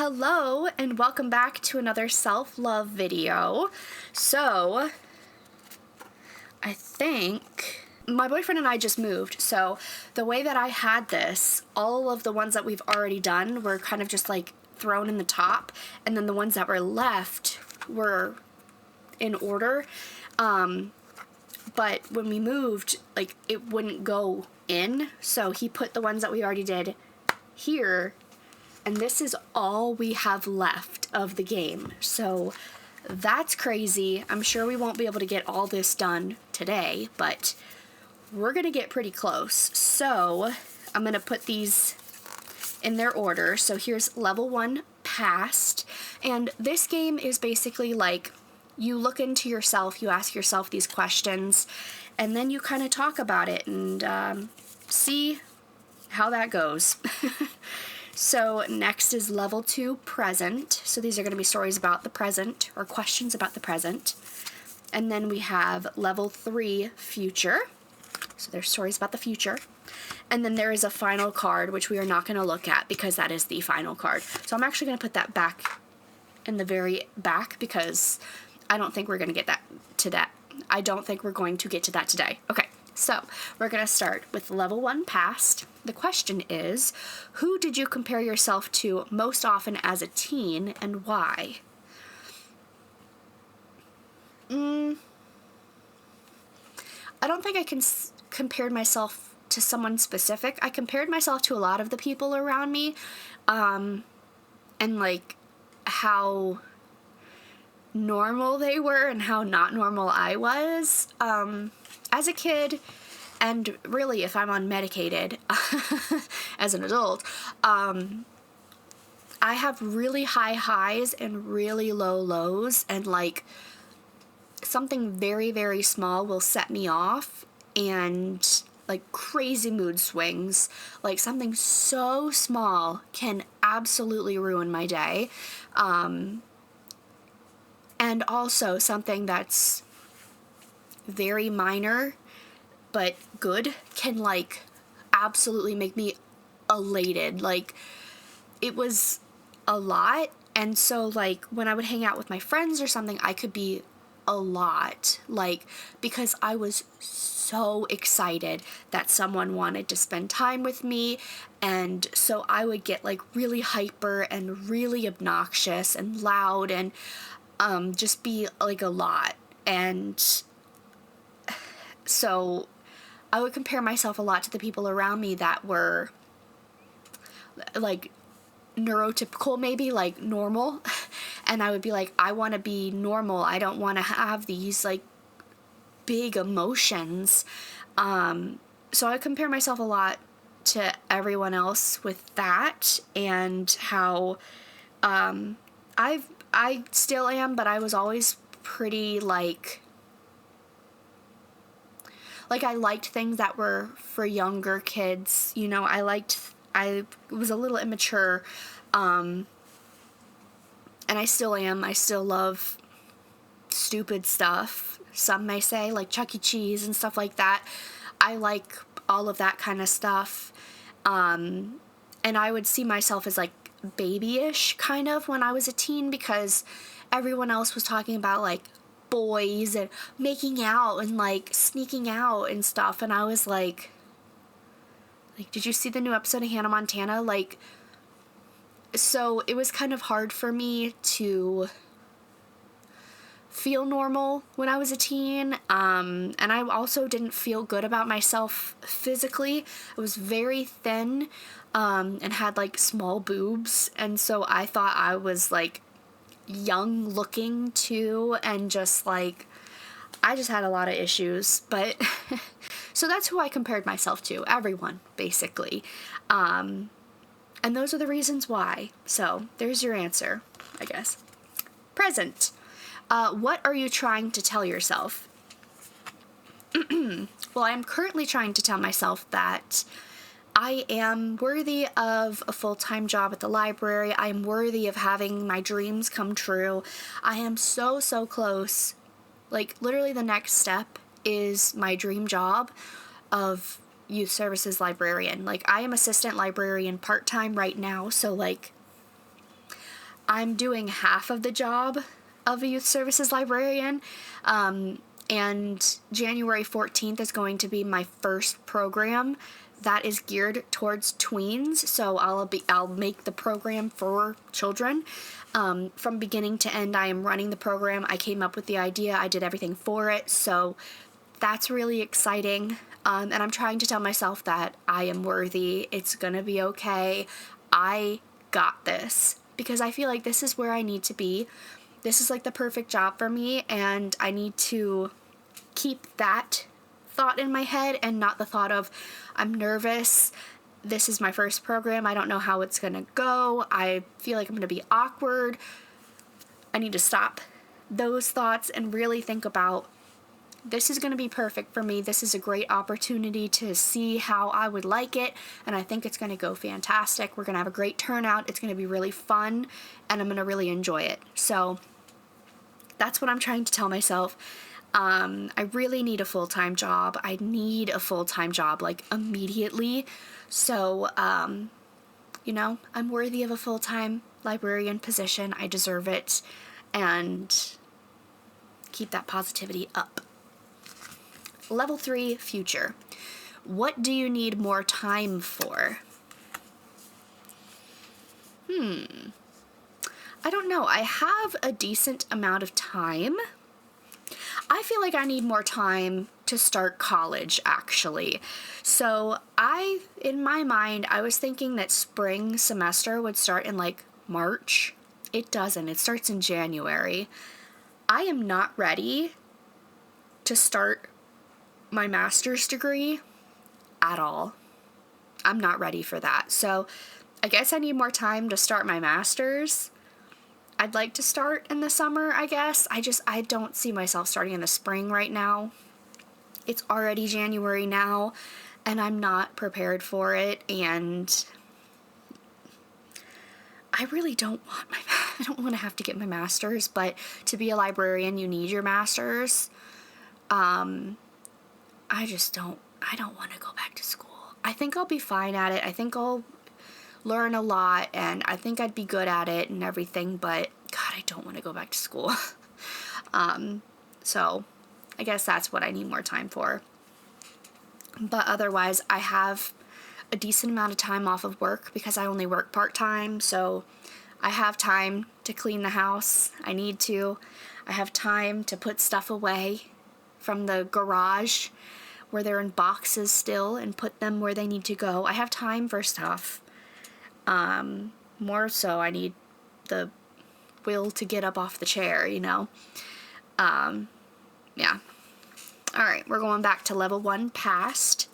Hello and welcome back to another self-love video. So, I think my boyfriend and I just moved, so the way that I had this, all of the ones that we've already done were kind of just like thrown in the top, and then the ones that were left were in order. But when we moved, like, it wouldn't go in, so he put the ones that we already did here. And this is all we have left of the game. So that's crazy. I'm sure we won't be able to get all this done today, but we're going to get pretty close. So I'm going to put these in their order. So here's level 1 passed. And this game is basically like you look into yourself, you ask yourself these questions, and then you kind of talk about it and see how that goes. So next is level 2, present. So these are going to be stories about the present or questions about the present. And then we have level 3, future. So there's stories about the future. And then there is a final card, which we are not going to look at because that is the final card. So I'm actually going to put that back in the very back because I don't think we're going to get to that. I don't think we're going to get to that today. Okay. So, we're going to start with level 1 passed. The question is, who did you compare yourself to most often as a teen and why? I don't think I compared myself to someone specific. I compared myself to a lot of the people around me, and like how normal they were and how not normal I was. As a kid, and really if I'm unmedicated as an adult, I have really high highs and really low lows, and like something very, very small will set me off, and like crazy mood swings, like something so small can absolutely ruin my day. And also something that's very minor but good can like absolutely make me elated. Like, it was a lot, and so like when I would hang out with my friends or something, I could be a lot, like, because I was so excited that someone wanted to spend time with me, and so I would get like really hyper and really obnoxious and loud and just be like a lot. And so I would compare myself a lot to the people around me that were like neurotypical, maybe like normal. And I would be like, I want to be normal. I don't want to have these like big emotions. So I compare myself a lot to everyone else with that, and how I still am, but I was always pretty like I liked things that were for younger kids, you know. I was a little immature, and I still am. I still love stupid stuff, some may say, like Chuck E. Cheese and stuff like that. I like all of that kind of stuff, and I would see myself as like babyish kind of when I was a teen, because everyone else was talking about like boys and making out and like sneaking out and stuff, and I was like, did you see the new episode of Hannah Montana? Like, so it was kind of hard for me to feel normal when I was a teen, and I also didn't feel good about myself physically. I was very thin, and had like small boobs, and so I thought I was like young looking too, and just like I just had a lot of issues. But so that's who I compared myself to, everyone basically, and those are the reasons why. So there's your answer, I guess. Present. What are you trying to tell yourself? Well, I am currently trying to tell myself that I am worthy of a full-time job at the library. I am worthy of having my dreams come true. I am so, so close. Like, literally the next step is my dream job of youth services librarian. Like, I am assistant librarian part-time right now, so like I'm doing half of the job of a youth services librarian. And January 14th is going to be my first program that is geared towards tweens. So I'll make the program for children. From beginning to end, I am running the program. I came up with the idea. I did everything for it. So that's really exciting. And I'm trying to tell myself that I am worthy. It's gonna be okay. I got this, because I feel like this is where I need to be. This is like the perfect job for me, and I need to keep that thought in my head and not the thought of, I'm nervous, this is my first program, I don't know how it's gonna go, I feel like I'm gonna be awkward. I need to stop those thoughts and really think about, this is gonna be perfect for me, this is a great opportunity to see how I would like it, and I think it's gonna go fantastic. We're gonna have a great turnout, it's gonna be really fun, and I'm gonna really enjoy it. So that's what I'm trying to tell myself. I really need a full-time job. I need a full-time job, like, immediately. So, you know, I'm worthy of a full-time librarian position. I deserve it. And keep that positivity up. Level 3, future. What do you need more time for? I don't know. I have a decent amount of time. I feel like I need more time to start college, actually. So in my mind, I was thinking that spring semester would start in like March. It doesn't. It starts in January. I am not ready to start my master's degree at all. I'm not ready for that. So I guess I need more time to start my master's. I'd like to start in the summer, I guess. I don't see myself starting in the spring right now. It's already January now, and I'm not prepared for it, and I really don't want to have to get my master's, but to be a librarian, you need your master's. I don't want to go back to school. I think I'll be fine at it. I think I'll learn a lot, and I think I'd be good at it and everything, but God, I don't want to go back to school. So I guess that's what I need more time for. But otherwise, I have a decent amount of time off of work because I only work part-time, so I have time to clean the house. I need to. I have time to put stuff away from the garage where they're in boxes still and put them where they need to go. I have time for stuff. More so, I need the will to get up off the chair, you know? Yeah. Alright, we're going back to level 1 past.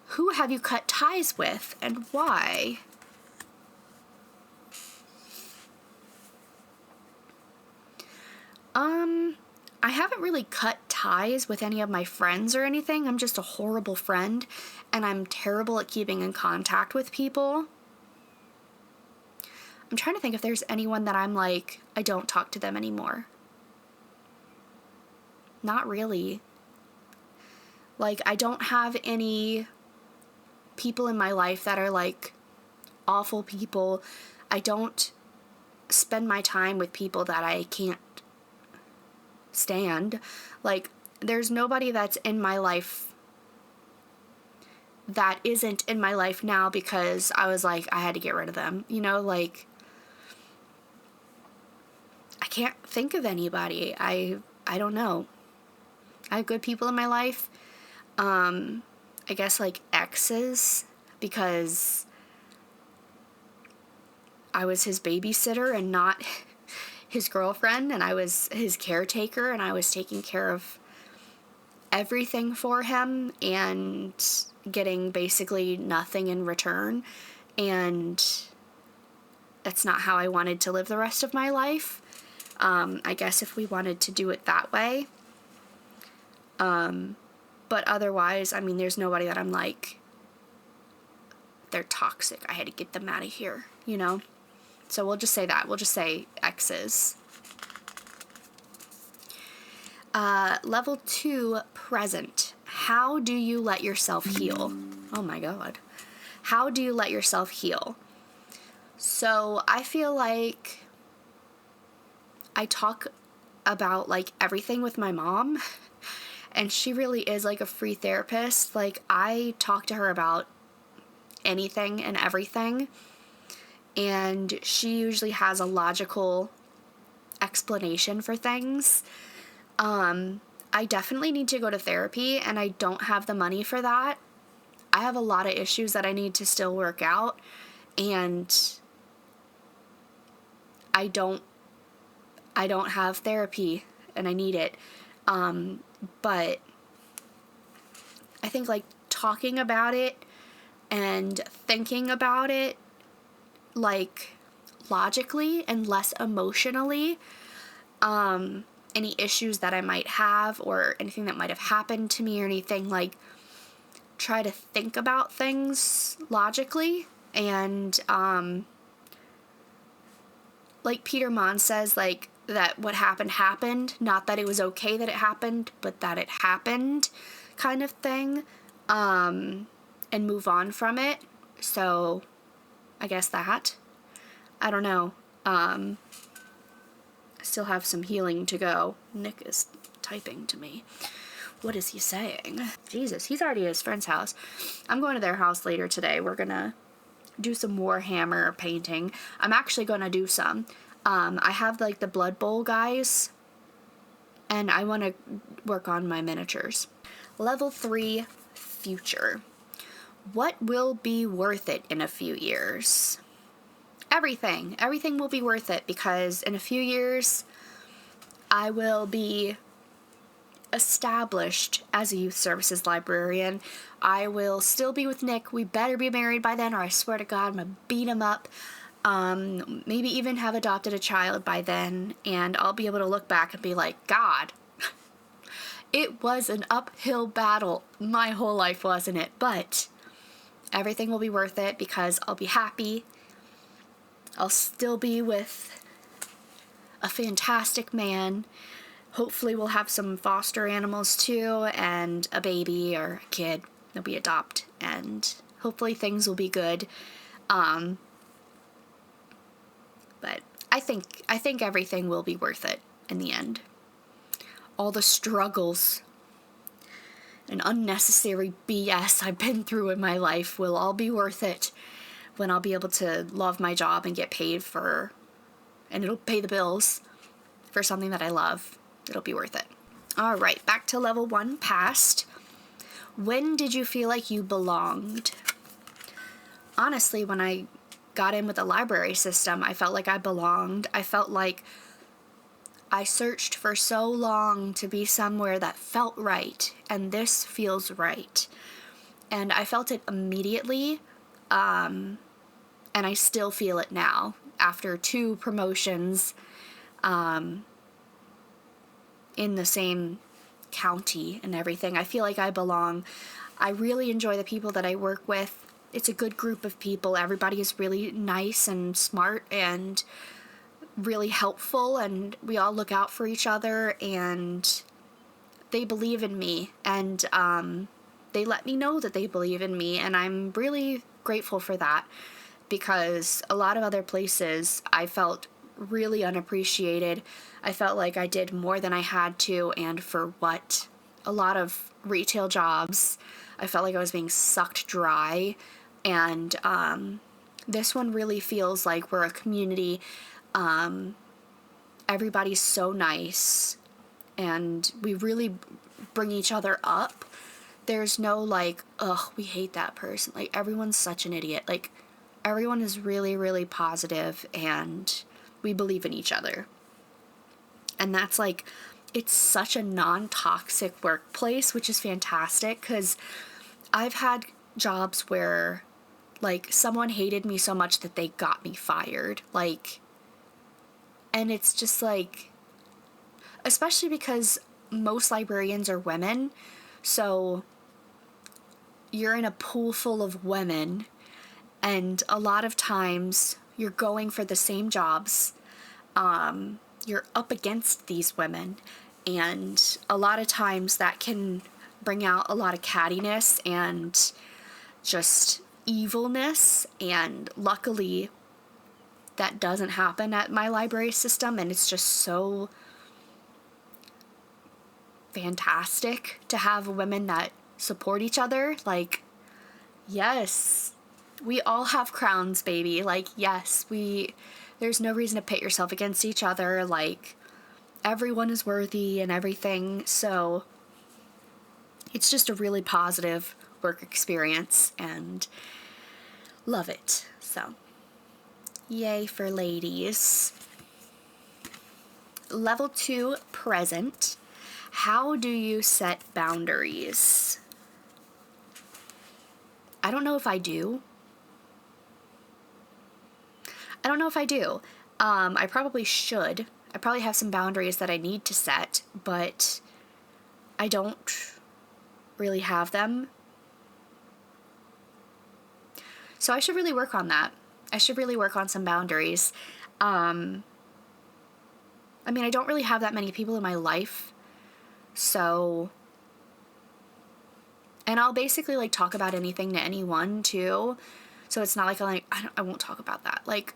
Who have you cut ties with and why? I haven't really cut ties with any of my friends or anything. I'm just a horrible friend, and I'm terrible at keeping in contact with people. I'm trying to think if there's anyone that I'm like, I don't talk to them anymore. Not really. Like, I don't have any people in my life that are like awful people. I don't spend my time with people that I can't stand. Like, there's nobody that's in my life that isn't in my life now because I was like, I had to get rid of them. You know, like, I can't think of anybody. I don't know. I have good people in my life. I guess like exes, because I was his babysitter and not his girlfriend, and I was his caretaker, and I was taking care of everything for him and getting basically nothing in return, and that's not how I wanted to live the rest of my life. I guess if we wanted to do it that way. But otherwise, I mean, there's nobody that I'm like, they're toxic, I had to get them out of here, you know? So we'll just say that. We'll just say exes. Level 2, present. How do you let yourself heal? Oh my God. How do you let yourself heal? So I feel like I talk about like everything with my mom, and she really is like a free therapist. Like, I talk to her about anything and everything, and she usually has a logical explanation for things. I definitely need to go to therapy, and I don't have the money for that. I have a lot of issues that I need to still work out, and I don't have therapy, and I need it. But I think like talking about it and thinking about it like logically and less emotionally, any issues that I might have or anything that might have happened to me or anything, like try to think about things logically. And like Peter Mon says, like, that what happened, not that it was okay that it happened, but that it happened, kind of thing, and move on from it. So I guess that, I don't know. I still have some healing to go. Nick is typing to me. What is he saying? Jesus, he's already at his friend's house. I'm going to their house later today. We're gonna do some Warhammer painting. I'm actually gonna do some. I have like the Blood Bowl guys, and I want to work on my miniatures. Level 3, future. What will be worth it in a few years? Everything. Everything will be worth it, because in a few years, I will be established as a youth services librarian. I will still be with Nick. We better be married by then, or I swear to God, I'm gonna beat him up. Maybe even have adopted a child by then, and I'll be able to look back and be like, God, it was an uphill battle my whole life, wasn't it? But everything will be worth it, because I'll be happy. I'll still be with a fantastic man. Hopefully we'll have some foster animals too, and a baby or a kid that we adopt, and hopefully things will be good. But I think everything will be worth it in the end. All the struggles and unnecessary BS I've been through in my life will all be worth it when I'll be able to love my job and get paid for, and it'll pay the bills for something that I love. It'll be worth it. All right, back to level 1 past. When did you feel like you belonged? Honestly, when I got in with the library system, I felt like I belonged. I felt like I searched for so long to be somewhere that felt right, and this feels right. And I felt it immediately, and I still feel it now after 2 promotions in the same county and everything. I feel like I belong. I really enjoy the people that I work with. It's a good group of people. Everybody is really nice and smart and really helpful, and we all look out for each other, and they believe in me, and they let me know that they believe in me, and I'm really grateful for that, because a lot of other places I felt really unappreciated. I felt like I did more than I had to, and for what? A lot of retail jobs, I felt like I was being sucked dry, and this one really feels like we're a community. Everybody's so nice, and we really bring each other up. There's no like, ugh, we hate that person. Like, everyone's such an idiot. Like, everyone is really, really positive, and we believe in each other. And that's like, it's such a non-toxic workplace, which is fantastic, because I've had jobs where like someone hated me so much that they got me fired. Like, and it's just like, especially because most librarians are women, so you're in a pool full of women, and a lot of times you're going for the same jobs. You're up against these women, and a lot of times that can bring out a lot of cattiness and just evilness, and luckily that doesn't happen at my library system, and it's just so fantastic to have women that support each other. Like, yes, we all have crowns, baby. Like, yes, there's no reason to pit yourself against each other. Like, everyone is worthy and everything. So it's just a really positive work experience, and love it. So yay for ladies. Level 2, present. How do you set boundaries? I don't know if I do. I probably should. I probably have some boundaries that I need to set, but I don't really have them. So I should really work on that. I should really work on some boundaries. I mean, I don't really have that many people in my life, so... And I'll basically, like, talk about anything to anyone, too. So it's not like I won't talk about that. Like,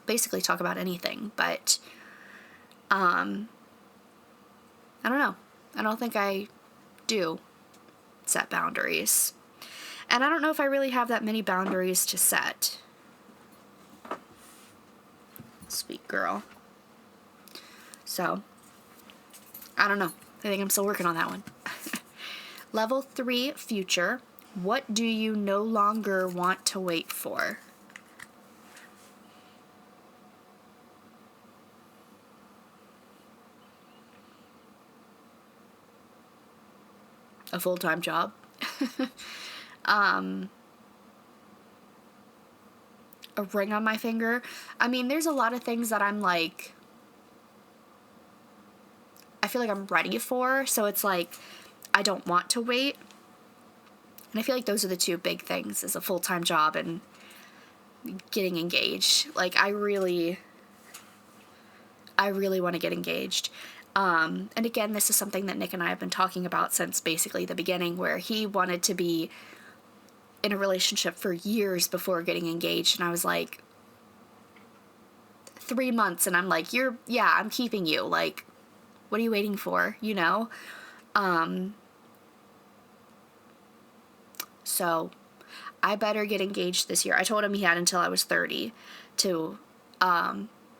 basically talk about anything, but, I don't know. I don't think I do set boundaries. And I don't know if I really have that many boundaries to set. Sweet girl. So, I don't know. I think I'm still working on that one. Level 3, future. What do you no longer want to wait for? A full-time job. A ring on my finger. I mean, there's a lot of things that I'm like, I feel like I'm ready for, so it's like, I don't want to wait. And I feel like those are the two big things, is a full-time job and getting engaged. Like, I really want to get engaged. And again, this is something that Nick and I have been talking about since basically the beginning, where he wanted to be in a relationship for years before getting engaged, and I was like, 3 months, and I'm like, I'm keeping you, like, what are you waiting for, you know? So I better get engaged this year. I told him he had until I was 30 to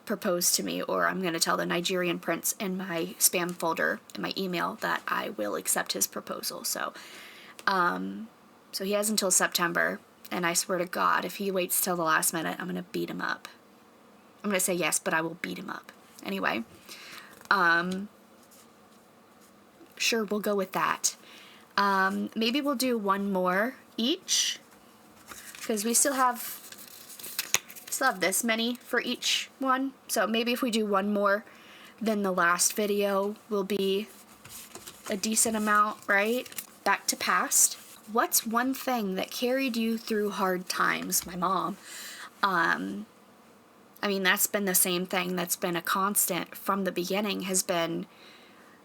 propose to me, or I'm going to tell the Nigerian prince in my spam folder in my email that I will accept his proposal. So he has until September, and I swear to God, if he waits till the last minute, I'm going to beat him up. I'm going to say yes, but I will beat him up. Anyway, sure, we'll go with that. Maybe we'll do one more each, because we still have this many for each one. So maybe if we do one more, then the last video will be a decent amount, right? Back to past. What's one thing that carried you through hard times? My mom. I mean, that's been the same thing that's been a constant from the beginning, has been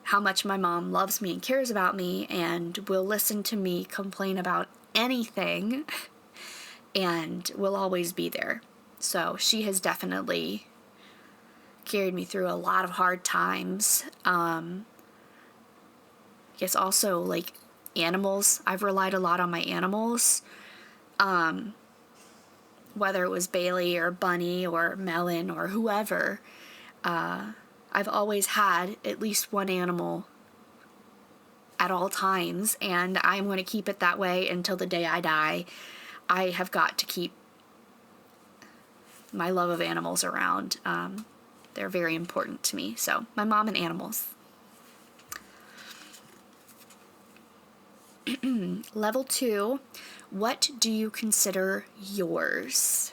how much my mom loves me and cares about me and will listen to me complain about anything and will always be there. So she has definitely carried me through a lot of hard times. I guess also, like, animals. I've relied a lot on my animals. Whether it was Bailey or Bunny or Melon or whoever. I've always had at least one animal at all times, and I'm going to keep it that way until the day I die. I have got to keep my love of animals around. They're very important to me. So, my mom and animals. Level 2, what do you consider yours?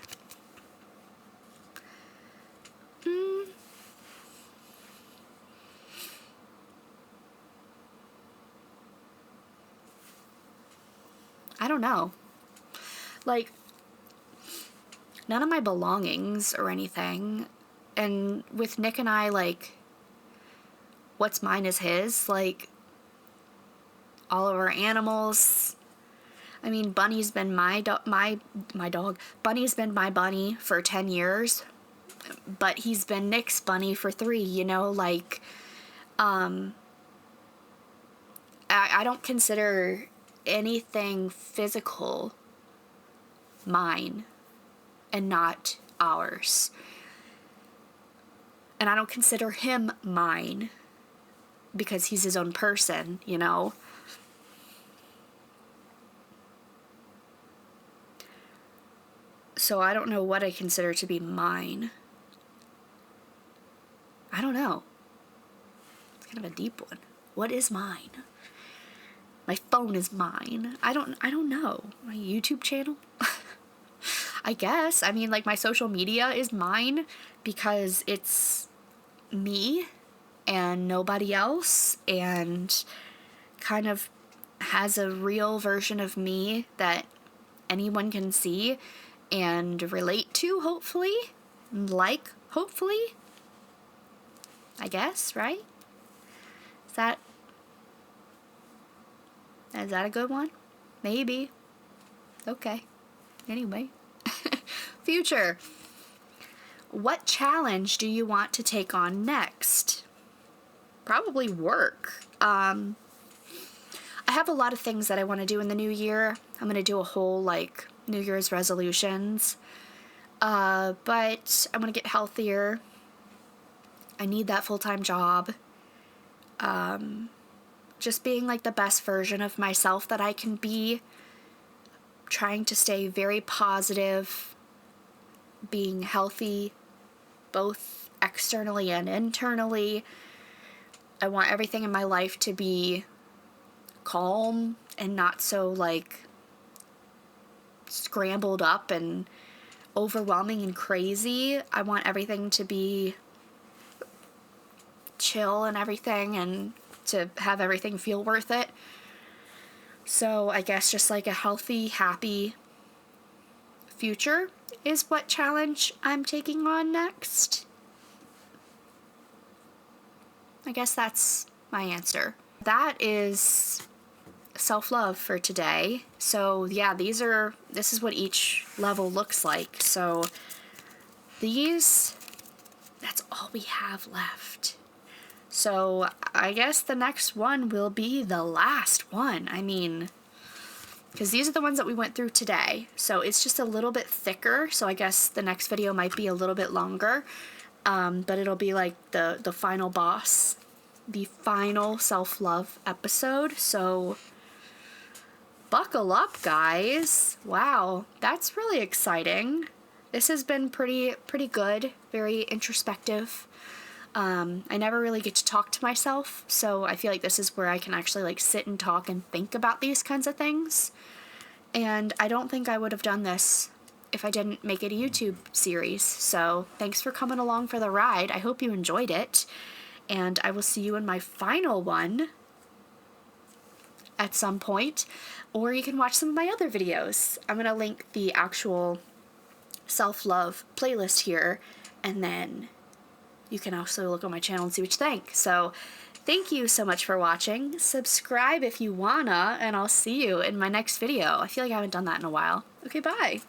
I don't know. Like, none of my belongings or anything. And with Nick and I, like, what's mine is his. Like, all of our animals. I mean, Bunny's been my dog. Bunny's been my bunny for 10 years, but he's been Nick's bunny for 3, you know, like, I don't consider anything physical mine and not ours. And I don't consider him mine because he's his own person, you know? So I don't know what I consider to be mine. I don't know. It's kind of a deep one. What is mine? My phone is mine. I don't know. My YouTube channel? I guess. I mean, like, my social media is mine because it's me and nobody else, and kind of has a real version of me that anyone can see and relate to, hopefully. Like, hopefully. I guess, right? Is that a good one? Maybe. Okay. Anyway. Future. What challenge do you want to take on next? Probably work. I have a lot of things that I want to do in the new year. I'm going to do a whole, like, New Year's resolutions. But I want to get healthier. I need that full-time job. Just being, like, the best version of myself that I can be. Trying to stay very positive. Being healthy, both externally and internally. I want everything in my life to be calm and not so, like, scrambled up and overwhelming and crazy. I want everything to be chill and everything, and to have everything feel worth it. So I guess just like a healthy, happy future is what challenge I'm taking on next. I guess that's my answer. That is self-love for today. So yeah, this is what each level looks like. So that's all we have left. So I guess the next one will be the last one. I mean, because these are the ones that we went through today. So it's just a little bit thicker. So I guess the next video might be a little bit longer. But it'll be like the final boss, the final self-love episode. So buckle up, guys. Wow, that's really exciting. This has been pretty good, very introspective. I never really get to talk to myself, so I feel like this is where I can actually, like, sit and talk and think about these kinds of things. And I don't think I would have done this if I didn't make it a YouTube series. So thanks for coming along for the ride. I hope you enjoyed it. And I will see you in my final one at some point. Or you can watch some of my other videos. I'm going to link the actual self-love playlist here. And then you can also look on my channel and see what you think. So thank you so much for watching. Subscribe if you wanna, and I'll see you in my next video. I feel like I haven't done that in a while. Okay, bye.